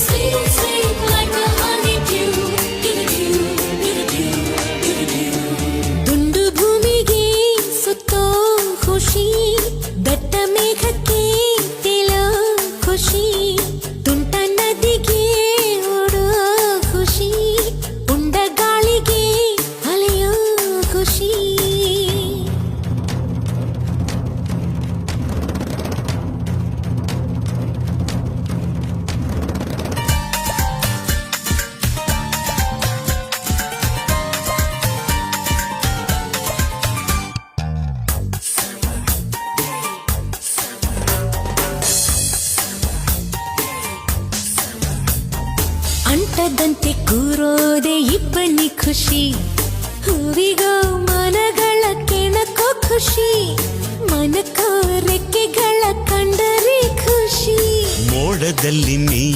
Sweet, sweet like a honeydew. Do-do-do, do-do-do, do-do-do. ದುಂಡು ಭೂಮಿಗೆ ಸುತ್ತೋ ಖುಷಿ, ದಟ್ಟ ಮೇಘಕ್ಕೆ ತೇಲೋ ಖುಷಿ, ತುಂಟ ನದಿಗೆ ಓಡೋ ಖುಷಿ, ಉಂಡ ಗಾಳಿಗೆ ಅಲೆಯೋ ಖುಷಿ. ಅಂಟದಂತೆ ಕೂರೋದೆ ಇಬ್ಬನಿ ಖುಷಿ, ಹೂವಿಗೋ ಮನಗಳ ಕೆಣಕೋ ಖುಷಿ, ಮನಕೋ ರೆಕ್ಕೆಗಳ ಕಂಡರೆ ಖುಷಿ. ಮೋಡದಲ್ಲಿ ನೀ